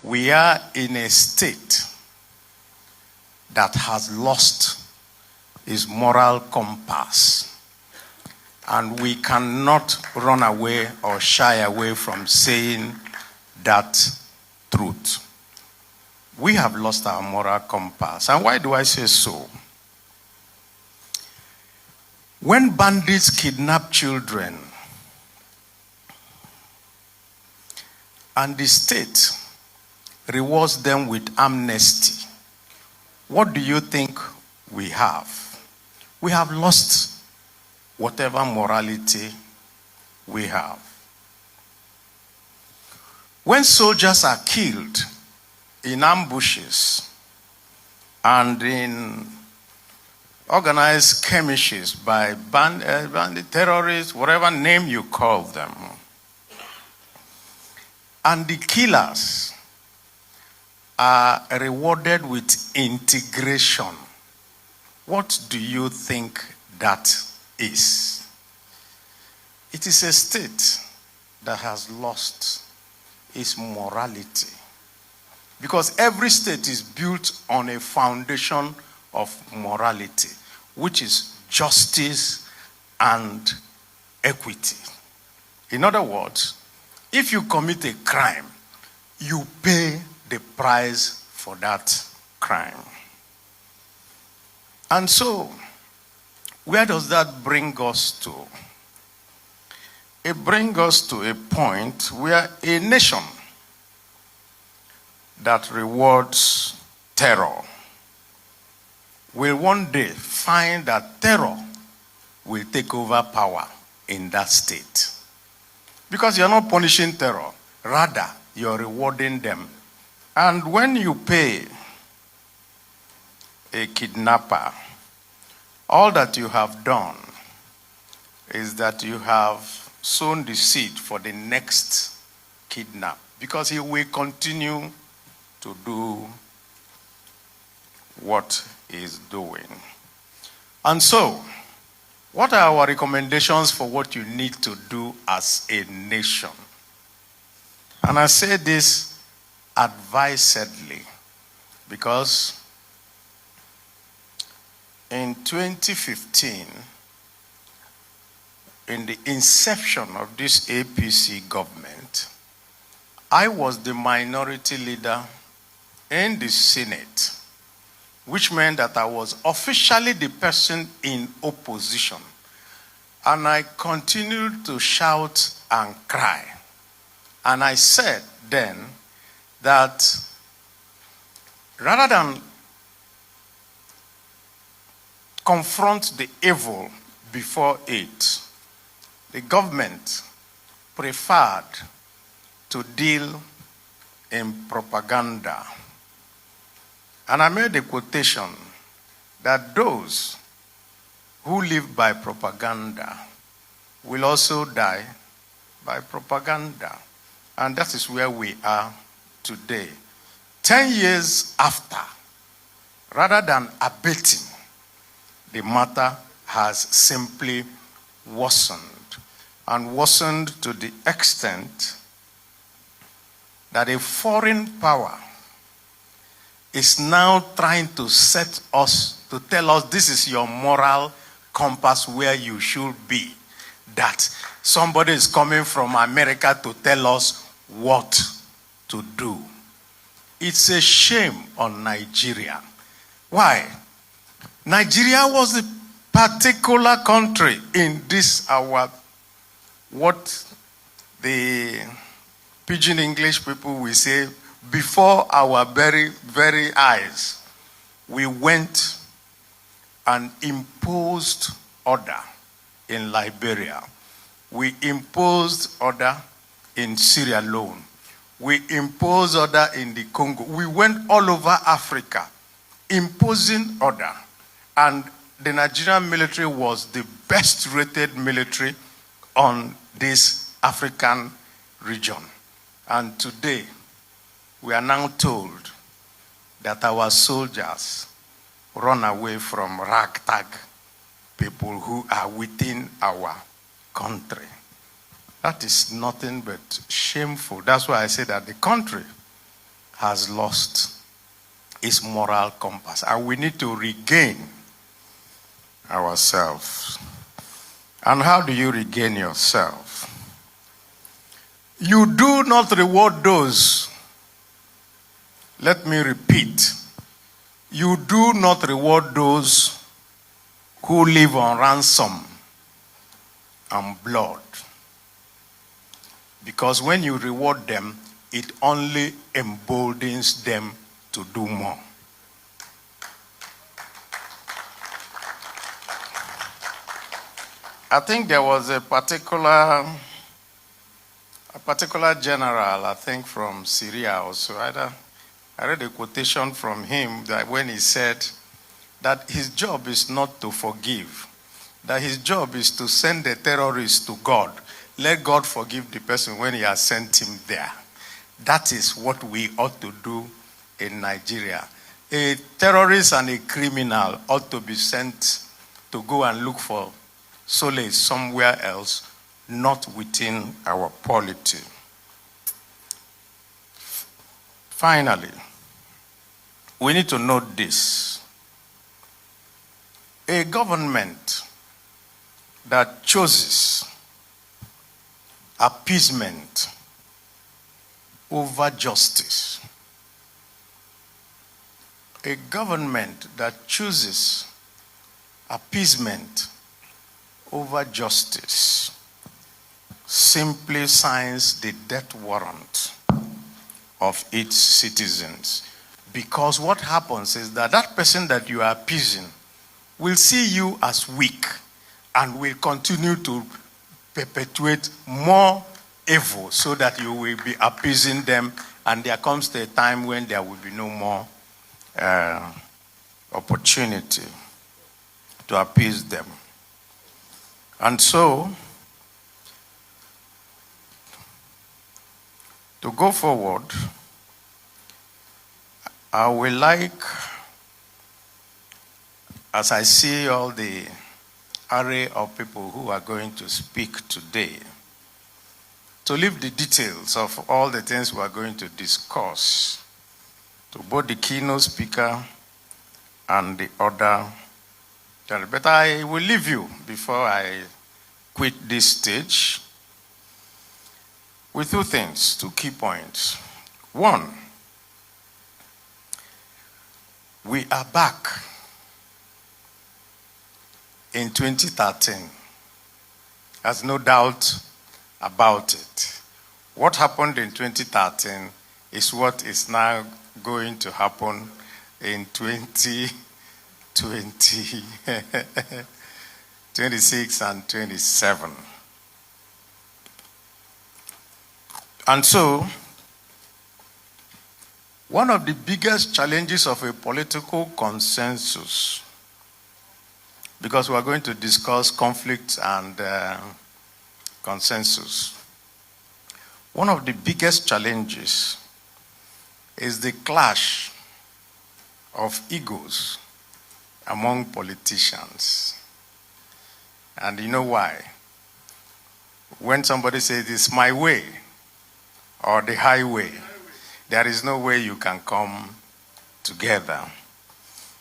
We are in a state that has lost its moral compass. And we cannot run away or shy away from saying that truth. We have lost our moral compass. And why do I say so? When bandits kidnap children and the state rewards them with amnesty, what do you think we have? We have lost whatever morality we have. When soldiers are killed in ambushes and in organized skirmishes by bandit terrorists, whatever name you call them, and the killers are rewarded with integration, what do you think that is? It is a state that has lost its morality. Because every state is built on a foundation of morality, which is justice and equity. In other words, if you commit a crime, you pay the price for that crime. And so, where does that bring us to? It brings us to a point where a nation that rewards terror will one day find that terror will take over power in that state. Because you're not punishing terror, rather, you're rewarding them. And when you pay a kidnapper, all that you have done is that you have sown the seed for the next kidnap, because he will continue to do what he's doing. And so, what are our recommendations for what you need to do as a nation? And I say this advisedly because in 2015, in the inception of this APC government, I was the minority leader in the Senate, which meant that I was officially the person in opposition. And I continued to shout and cry. And I said then that rather than confront the evil before it, the government preferred to deal in propaganda. And I made a quotation that those who live by propaganda will also die by propaganda. And that is where we are today. 10 years after, rather than abating, the matter has simply worsened, and worsened to the extent that a foreign power is now trying to set us, to tell us this is your moral compass where you should be. That somebody is coming from America to tell us what to do. It's a shame on Nigeria. Why? Nigeria was a particular country in this our, what the Pidgin English people will say, before our very, very eyes. We went and imposed order in Liberia. We imposed order in Sierra Leone. We imposed order in the Congo. We went all over Africa imposing order. And the Nigerian military was the best rated military on this African region. And today, we are now told that our soldiers run away from ragtag people who are within our country. That is nothing but shameful. That's why I say that the country has lost its moral compass, and we need to regain ourselves. And how do you regain yourself? You do not reward those. Let me repeat. You do not reward those who live on ransom and blood. Because when you reward them, it only emboldens them to do more. I think there was a particular general, I think from Syria also. I read a quotation from him that when he said that his job is not to forgive, that his job is to send the terrorist to God. Let God forgive the person when he has sent him there. That is what we ought to do in Nigeria. A terrorist and a criminal ought to be sent to go and look for solace somewhere else, not within our polity. Finally, we need to note this. A government that chooses appeasement over justice, a government that chooses appeasement over justice simply signs the death warrant of its citizens. Because what happens is that that person that you are appeasing will see you as weak and will continue to perpetuate more evil so that you will be appeasing them, and there comes a time when there will be no more opportunity to appease them. And so, to go forward, I would like, as I see all the array of people who are going to speak today, to leave the details of all the things we are going to discuss to both the keynote speaker and the other. But I will leave you before I quit this stage with two things, two key points. One, we are back in 2013. There's no doubt about it. What happened in 2013 is what is now going to happen in 2020, 26 and 27. And so, one of the biggest challenges of a political consensus, because we are going to discuss conflict and consensus, one of the biggest challenges is the clash of egos among politicians. And you know why? When somebody says, it's my way or the highway, there is no way you can come together.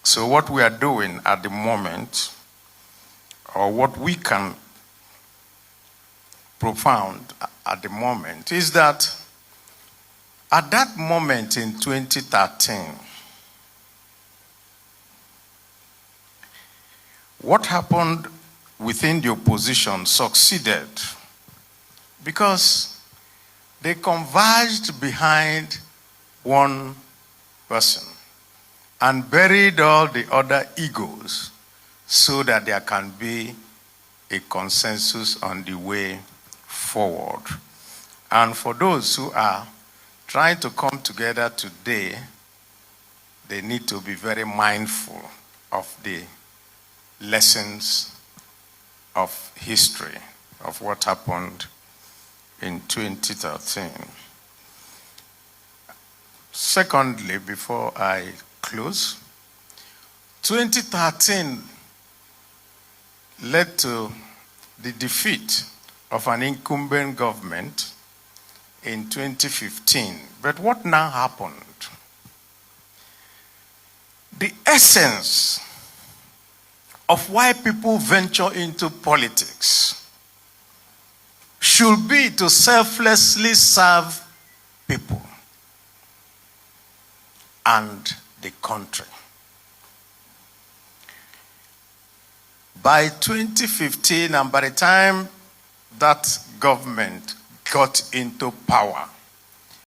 So what we are doing at the moment, or what we can propound at the moment, is that at that moment in 2013, what happened within the opposition succeeded because they converged behind one person and buried all the other egos so that there can be a consensus on the way forward. And for those who are trying to come together today, they need to be very mindful of the lessons of history, of what happened in 2013. Secondly, before I close, 2013 led to the defeat of an incumbent government in 2015. But what now happened? The essence of why people venture into politics should be to selflessly serve people and the country. By 2015, and by the time that government got into power,